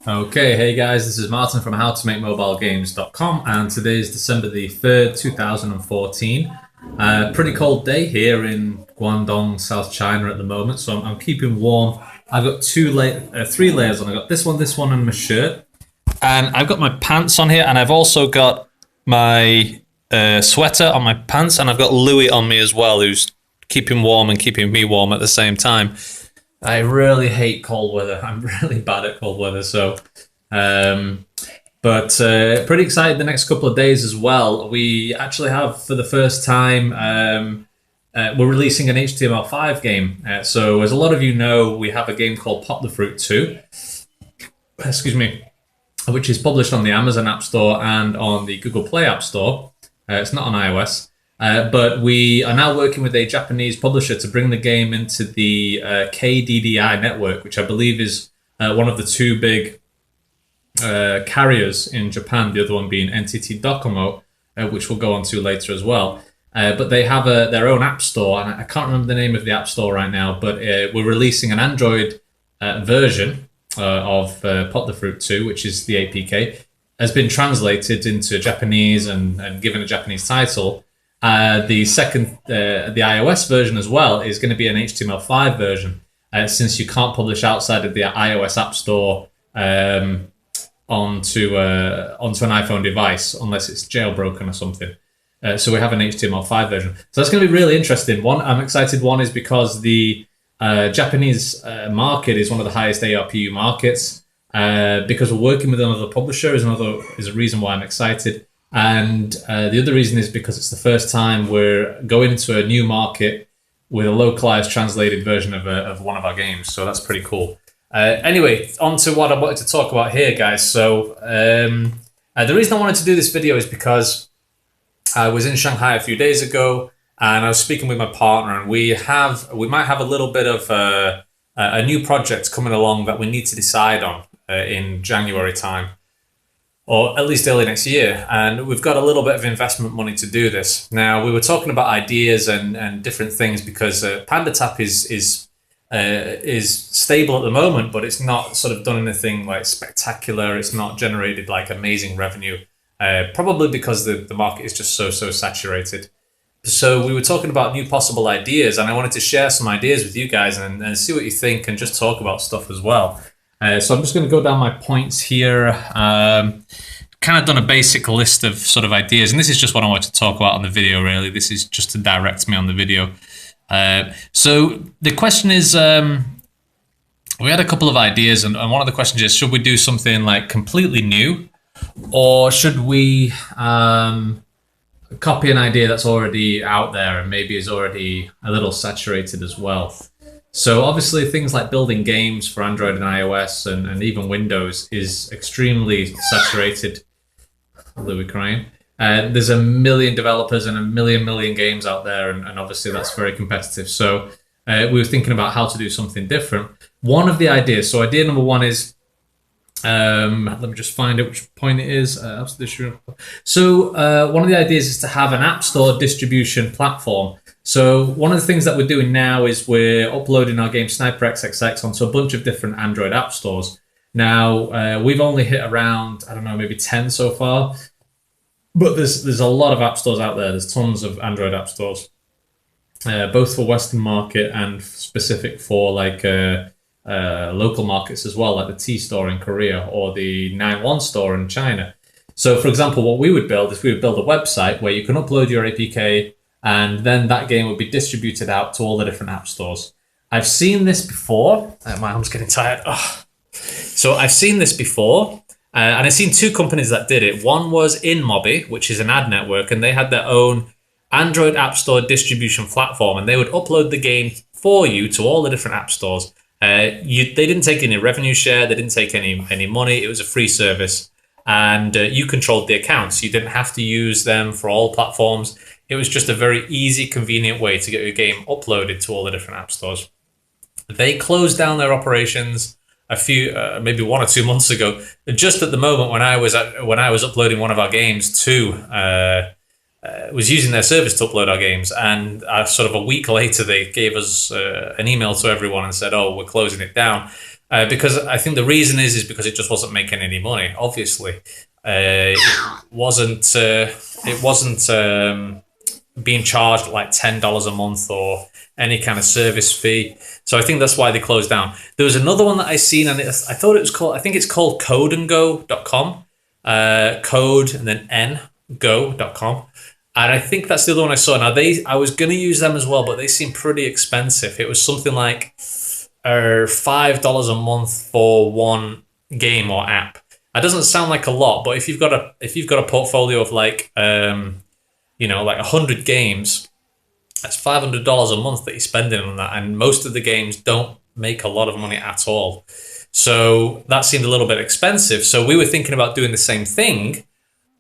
Okay, hey guys, this is Martin from howtomakemobilegames.com, and today is December the 3rd, 2014. Pretty cold day here in Guangdong, South China at the moment, so I'm keeping warm. I've got three layers on. I've got this one, and my shirt. And I've got my pants on here, and I've also got my sweater on my pants, and I've got Louis on me as well, who's keeping warm and keeping me warm at the same time. I really hate cold weather. I'm really bad at cold weather. But pretty excited the next couple of days as well. We actually have, for the first time, we're releasing an HTML5 game. So as a lot of you know, we have a game called Pop the Fruit 2. Excuse me. Which is published on the Amazon App Store and on the Google Play App Store. It's not on iOS. But we are now working with a Japanese publisher to bring the game into the KDDI network, which I believe is one of the two big carriers in Japan, the other one being NTT Docomo, which we'll go on to later as well. But they have their own app store, and I can't remember the name of the app store right now, but we're releasing an Android version of Pop the Fruit 2, which is the APK, has been translated into Japanese and given a Japanese title. The iOS version as well is going to be an HTML5 version, since you can't publish outside of the iOS App Store onto an iPhone device unless it's jailbroken or something. So we have an HTML5 version. So that's going to be really interesting. One, I'm excited. One is because the Japanese market is one of the highest ARPU markets. Because we're working with another publisher is a reason why I'm excited. And the other reason is because it's the first time we're going into a new market with a localized translated version of one of our games. So that's pretty cool. Anyway, on to what I wanted to talk about here, guys. So the reason I wanted to do this video is because I was in Shanghai a few days ago, and I was speaking with my partner, and we might have a little bit of a new project coming along that we need to decide on in January time, or at least early next year. And we've got a little bit of investment money to do this. Now, we were talking about ideas and different things because PandaTap is stable at the moment, but it's not sort of done anything like spectacular. It's not generated like amazing revenue, probably because the market is just so saturated. So we were talking about new possible ideas, and I wanted to share some ideas with you guys and see what you think and just talk about stuff as well. So I'm just going to go down my points here. Kind of done a basic list of sort of ideas, and this is just what I want to talk about on the video, really. This is just to direct me on the video. So the question is, we had a couple of ideas, and one of the questions is, should we do something like completely new, or should we copy an idea that's already out there and maybe is already a little saturated as well? So obviously things like building games for Android and iOS and even Windows is extremely saturated. Louis crying. There's a million developers and a million games out there, and obviously that's very competitive. So we were thinking about how to do something different. One of the ideas, so idea number one is, let me just find out which point it is. So one of the ideas is to have an App Store distribution platform. So one of the things that we're doing now is we're uploading our game Sniper XXX onto a bunch of different Android app stores. Now, we've only hit around, I don't know, maybe 10 so far. But there's a lot of app stores out there. There's tons of Android app stores, both for Western market and specific for like local markets as well, like the T store in Korea or the 91 store in China. So, for example, what we would build is we would build a website where you can upload your APK, and then that game would be distributed out to all the different app stores. I've seen this before. My arm's getting tired. Oh. So I've seen this before, and I've seen two companies that did it. One was InMobi, which is an ad network, and they had their own Android App Store distribution platform, and they would upload the game for you to all the different app stores. They didn't take any revenue share. They didn't take any money. It was a free service, and you controlled the accounts. You didn't have to use them for all platforms. It was just a very easy, convenient way to get your game uploaded to all the different app stores. They closed down their operations a few, maybe 1 or 2 months ago. Just at the moment when I was uploading one of our games to was using their service to upload our games, and sort of a week later they gave us an email to everyone and said, "Oh, we're closing it down," because I think the reason is because it just wasn't making any money. Obviously, it wasn't being charged like $10 a month or any kind of service fee. So I think that's why they closed down. There was another one that I seen, and I thought it was called. I think it's called codeandgo.com. Code and then ngo.com. And I think that's the other one I saw. Now I was going to use them as well, but they seem pretty expensive. It was something like $5 a month for one game or app. That doesn't sound like a lot, but if you've got a portfolio of like like 100 games, that's $500 a month that you're spending on that, and most of the games don't make a lot of money at all. So that seemed a little bit expensive. So we were thinking about doing the same thing,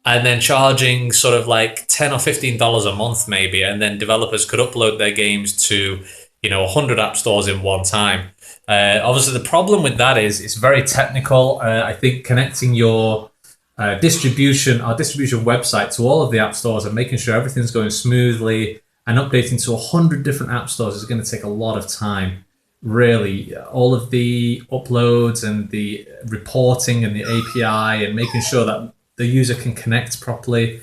and then charging sort of like $10 or $15 a month maybe, and then developers could upload their games to 100 app stores in one time. Obviously, the problem with that is it's very technical. I think connecting your our distribution website to all of the app stores and making sure everything's going smoothly and updating to 100 different app stores is going to take a lot of time. Really, all of the uploads and the reporting and the API and making sure that the user can connect properly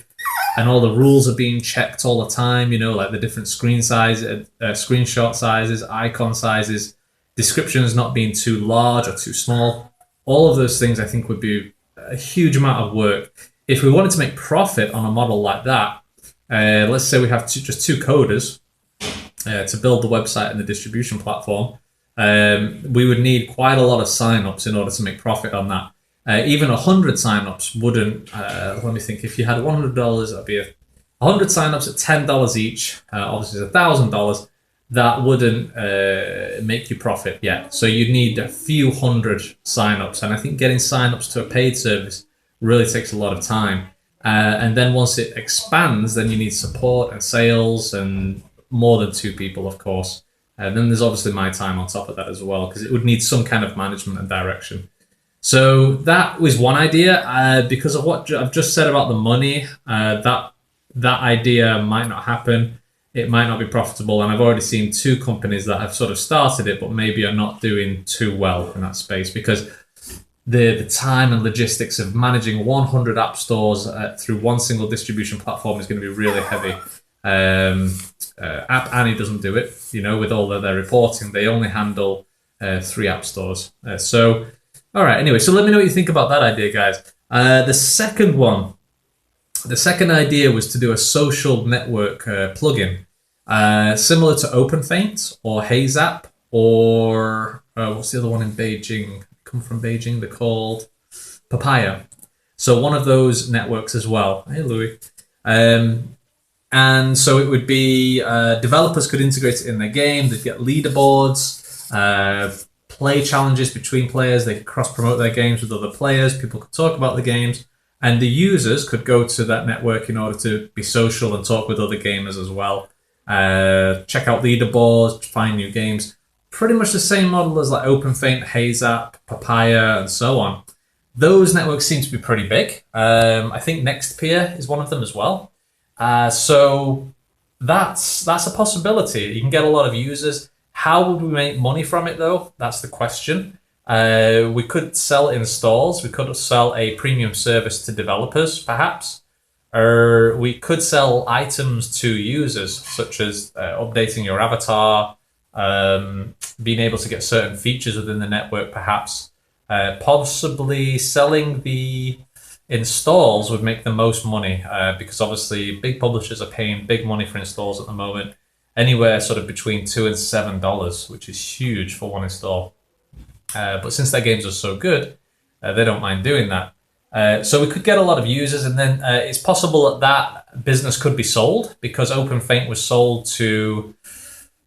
and all the rules are being checked all the time, like the different screen sizes, screenshot sizes, icon sizes, descriptions not being too large or too small. All of those things I think would be a huge amount of work. If we wanted to make profit on a model like that, let's say we have just two coders to build the website and the distribution platform, we would need quite a lot of signups in order to make profit on that. Even 100 signups wouldn't, let me think, if you had $100, that'd be 100 signups at $10 each, obviously it's $1,000, that wouldn't make you profit yet. So you'd need a few hundred signups, and I think getting signups to a paid service really takes a lot of time. And then once it expands, then you need support and sales and more than two people, of course. And then there's obviously my time on top of that as well, because it would need some kind of management and direction. So that was one idea. Because of what I've just said about the money, that idea might not happen. It might not be profitable. And I've already seen two companies that have sort of started it, but maybe are not doing too well in that space, because the time and logistics of managing 100 app stores through one single distribution platform is going to be really heavy. App Annie doesn't do it, with all of their reporting. They only handle 3 app stores. All right, anyway, so let me know what you think about that idea, guys. The second idea was to do a social network plugin, similar to OpenFaint or Haze App, or what's the other one in Beijing? Come from Beijing, they're called Papaya. So one of those networks as well. Hey, Louis. And so it would be developers could integrate it in their game. They'd get leaderboards, play challenges between players. They could cross-promote their games with other players. People could talk about the games. And the users could go to that network in order to be social and talk with other gamers as well. Check out leaderboards, find new games. Pretty much the same model as like OpenFaint, Haze App, Papaya, and so on. Those networks seem to be pretty big. I think Nextpeer is one of them as well. So that's a possibility. You can get a lot of users. How would we make money from it though? That's the question. We could sell installs. We could sell a premium service to developers, perhaps. Or we could sell items to users, such as updating your avatar, being able to get certain features within the network, perhaps. Possibly selling the installs would make the most money, because obviously big publishers are paying big money for installs at the moment, anywhere sort of between $2 and $7, which is huge for one install. But since their games are so good, they don't mind doing that. So we could get a lot of users, and then it's possible that business could be sold, because OpenFaint was sold to,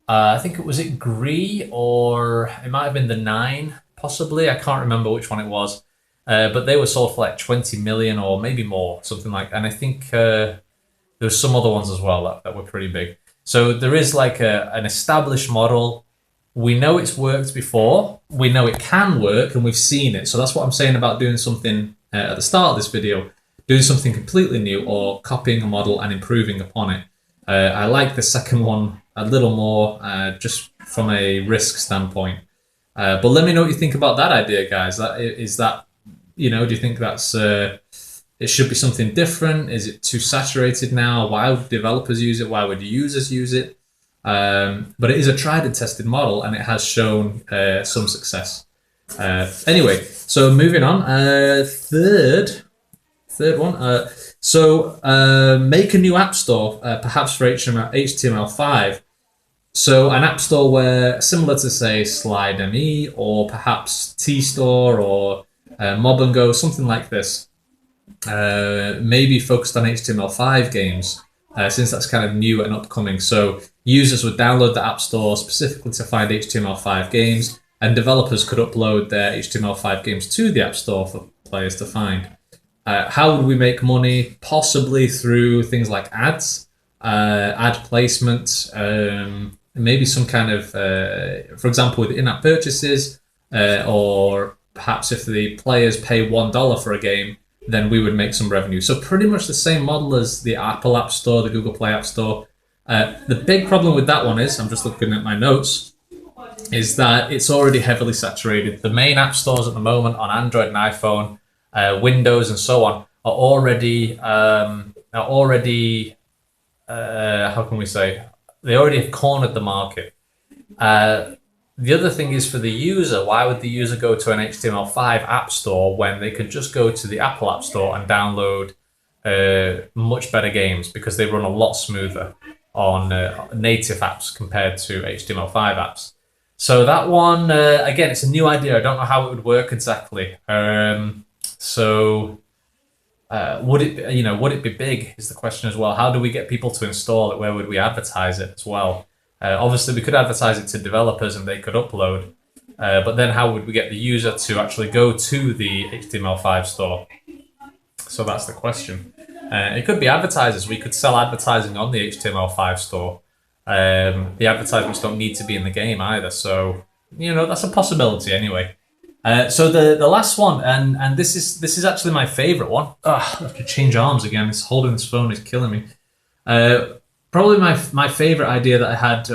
I think it was Gree, or it might have been the 9, possibly. I can't remember which one it was. But they were sold for like 20 million or maybe more, something like that. And I think there were some other ones as well that were pretty big. So there is like an established model. We know it's worked before. We know it can work, and we've seen it. So that's what I'm saying about doing something at the start of this video. doing something completely new or copying a model and improving upon it. I like the second one a little more, just from a risk standpoint. But let me know what you think about that idea, guys. That do you think that's it should be something different? Is it too saturated now? Why would developers use it? Why would users use it? But it is a tried and tested model, and it has shown some success. Anyway, so moving on. Third one. Make a new app store, perhaps for HTML5. So an app store where, similar to say Slide ME or perhaps T-Store or Mob and Go, something like this. Maybe focused on HTML5 games, since that's kind of new and upcoming. So users would download the app store specifically to find HTML5 games, and developers could upload their HTML5 games to the app store for players to find. How would we make money? Possibly through things like ads, ad placement, maybe some kind of, for example, with in-app purchases, or perhaps if the players pay $1 for a game, then we would make some revenue. So pretty much the same model as the Apple App Store, the Google Play App Store. The big problem with that one is, I'm just looking at my notes, is that it's already heavily saturated. The main app stores at the moment on Android and iPhone, Windows and so on, are already how can we say? They already have cornered the market. The other thing is, for the user, why would the user go to an HTML5 app store when they could just go to the Apple App Store and download much better games, because they run a lot smoother on native apps compared to HTML5 apps. So that one, again, it's a new idea. I don't know how it would work exactly. Would it be big is the question as well. How do we get people to install it? Where would we advertise it as well? Obviously, we could advertise it to developers and they could upload. But then how would we get the user to actually go to the HTML5 store? So that's the question. It could be advertisers. We could sell advertising on the HTML5 store. The advertisements don't need to be in the game either. So, that's a possibility anyway. So the last one, and this is actually my favorite one. I have to change arms again. It's holding this phone is killing me. Probably my favorite idea that I had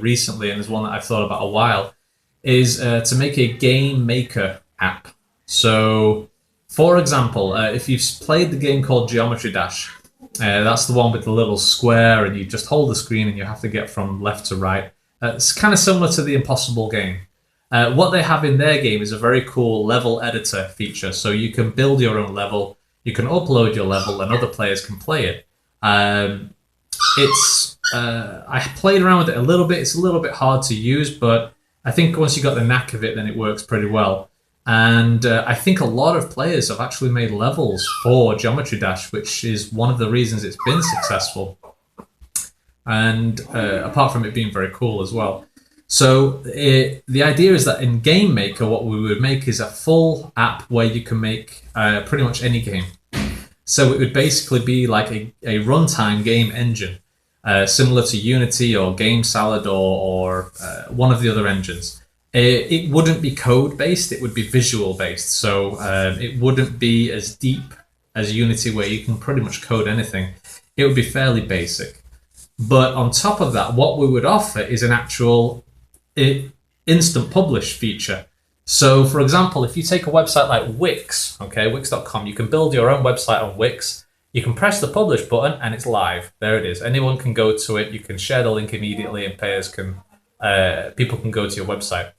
recently, and is one that I've thought about a while, is to make a game maker app. So, for example, if you've played the game called Geometry Dash, that's the one with the little square, and you just hold the screen and you have to get from left to right. It's kind of similar to the Impossible game. What they have in their game is a very cool level editor feature. So you can build your own level, you can upload your level, and other players can play it. I played around with it a little bit. It's a little bit hard to use, but I think once you got the knack of it, then it works pretty well. And I think a lot of players have actually made levels for Geometry Dash, which is one of the reasons it's been successful. And apart from it being very cool as well. So the idea is that in Game Maker, what we would make is a full app where you can make pretty much any game. So it would basically be like a runtime game engine, similar to Unity or Game Salad or one of the other engines. It wouldn't be code-based, it would be visual-based. So it wouldn't be as deep as Unity, where you can pretty much code anything. It would be fairly basic. But on top of that, what we would offer is an actual instant publish feature. So, for example, if you take a website like Wix, Wix.com, you can build your own website on Wix. You can press the publish button and it's live. There it is. Anyone can go to it. You can share the link immediately, and people can go to your website.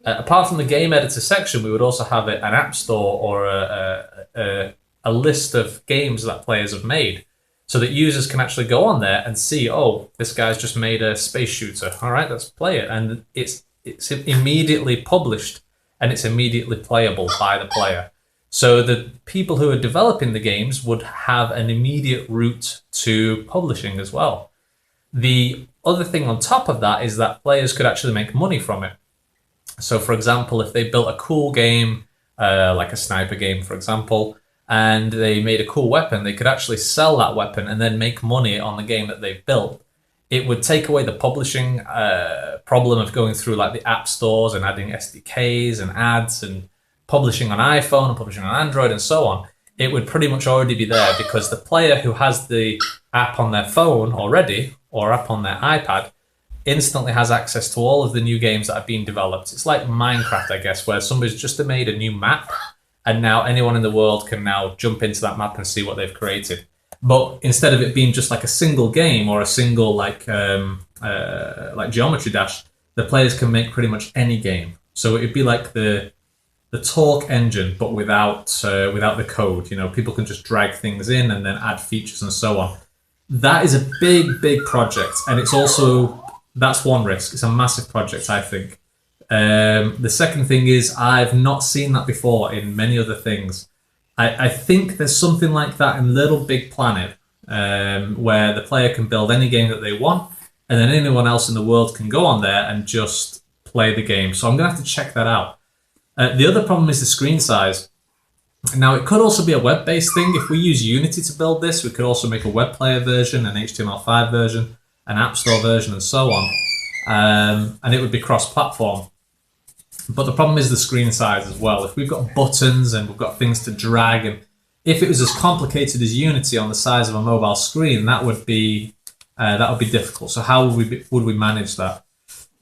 Apart from the game editor section, we would also have an app store or a list of games that players have made, so that users can actually go on there and see, oh, this guy's just made a space shooter. All right, let's play it. And it's immediately published and it's immediately playable by the player. So the people who are developing the games would have an immediate route to publishing as well. The other thing on top of that is that players could actually make money from it. So, for example, if they built a cool game, like a sniper game, for example, and they made a cool weapon, they could actually sell that weapon and then make money on the game that they've built. It would take away the publishing problem of going through like the app stores and adding SDKs and ads and publishing on iPhone and publishing on Android and so on. it would pretty much already be there, because the player who has the app on their phone already or app on their iPad instantly has access to all of the new games that have been developed. It's like Minecraft, I guess, where somebody's just made a new map, and now anyone in the world can now jump into that map and see what they've created. But instead of it being just like a single game or a single like Geometry Dash, the players can make pretty much any game. So it'd be like the talk engine, but without the code. You know, people can just drag things in and then add features and so on. That is a big project, and it's also, that's one risk. It's a massive project, I think. The second thing is, I've not seen that before in many other things. I think there's something like that in Little Big Planet, where the player can build any game that they want, and then anyone else in the world can go on there and just play the game. So I'm going to have to check that out. The other problem is the screen size. Now, it could also be a web-based thing. If we use Unity to build this, we could also make a web player version, an HTML5 version, an App Store version, and so on. And it would be cross-platform. But the problem is the screen size as well. If we've got buttons and we've got things to drag, and if it was as complicated as Unity on the size of a mobile screen, that would be difficult. So how would we manage that?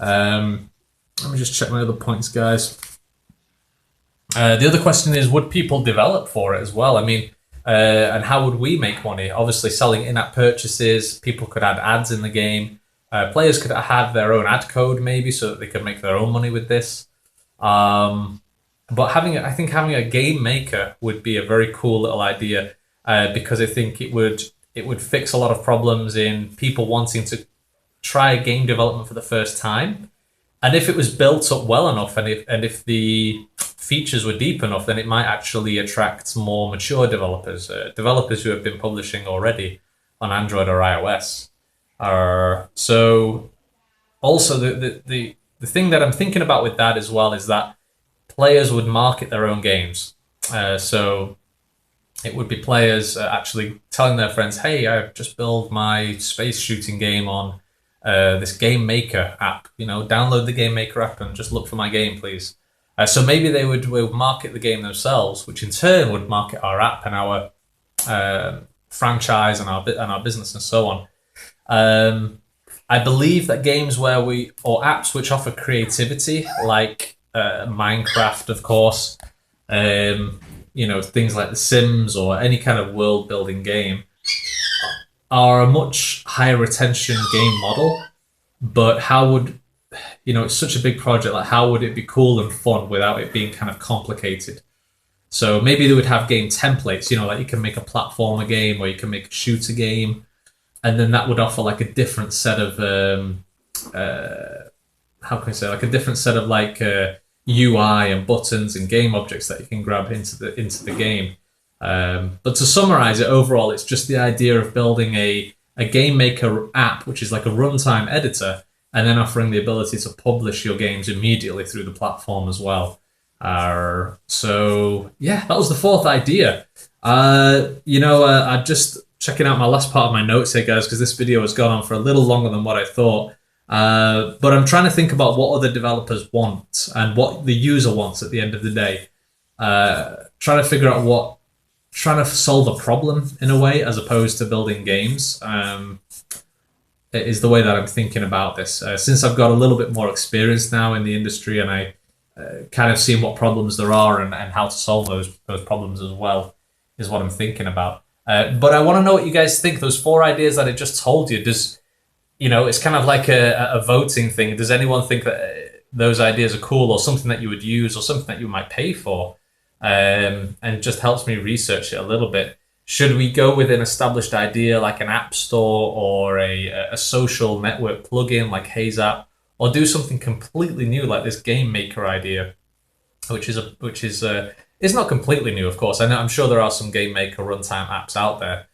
Let me just check my other points, guys. The other question is, would people develop for it as well? I mean, and how would we make money? Obviously, selling in-app purchases, people could add ads in the game. Players could have their own ad code maybe, so that they could make their own money with this. But I think having a game maker would be a very cool little idea, because I think it would fix a lot of problems in people wanting to try game development for the first time. And if it was built up well enough, and if the features were deep enough, then it might actually attract more mature developers, developers who have been publishing already on Android or iOS. So also the thing that I'm thinking about with that as well is that players would market their own games. So it would be players actually telling their friends, hey, I've just built my space shooting game on this Game Maker app. You know, download the Game Maker app and just look for my game, please. So maybe they would market the game themselves, which in turn would market our app and our franchise and our business and so on. I believe that games or apps which offer creativity, like Minecraft, of course, you know, things like The Sims or any kind of world-building game, are a much higher retention game model. But how would, you know, it's such a big project, like how would it be cool and fun without it being kind of complicated? So maybe they would have game templates, you know, like you can make a platformer game or you can make a shooter game, and then that would offer like a different set of how can I say, like a different set of like UI and buttons and game objects that you can grab into the game. But to summarize it, overall, it's just the idea of building a game maker app, which is like a runtime editor, and then offering the ability to publish your games immediately through the platform as well. So yeah, that was the fourth idea. I'm just checking out my last part of my notes here, guys, because this video has gone on for a little longer than what I thought. But I'm trying to think about what other developers want and what the user wants at the end of the day. Trying to figure out trying to solve a problem in a way, as opposed to building games, is the way that I'm thinking about this. Since I've got a little bit more experience now in the industry, and I kind of seen what problems there are and how to solve those problems as well, is what I'm thinking about. But I want to know what you guys think. Those four ideas that I just told you, it's kind of like a voting thing. Does anyone think that those ideas are cool, or something that you would use, or something that you might pay for? And it just helps me research it a little bit. Should we go with an established idea like an app store or a social network plugin like Haze App, or do something completely new like this game maker idea, which is it's not completely new, of course. I'm sure there are some game maker runtime apps out there,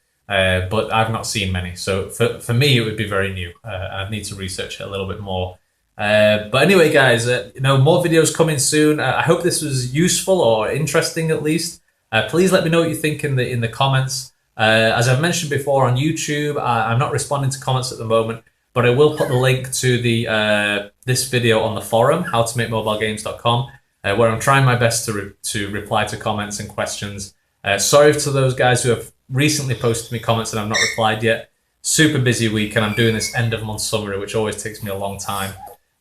but I've not seen many. So for me, it would be very new. I'd need to research it a little bit more. But anyway, guys, more videos coming soon. I hope this was useful or interesting at least. Please let me know what you think in the comments. As I've mentioned before on YouTube, I'm not responding to comments at the moment, but I will put the link to this video on the forum, howtomakemobilegames.com, where I'm trying my best to reply to comments and questions. Sorry to those guys who have recently posted me comments and I've not replied yet. Super busy week, and I'm doing this end of month summary, which always takes me a long time.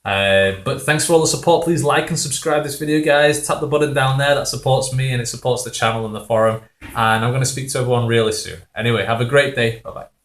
But thanks for all the support. Please like and subscribe this video, guys. Tap the button down there. That supports me and it supports the channel and the forum. And I'm going to speak to everyone really soon. Anyway, have a great day. Bye-bye.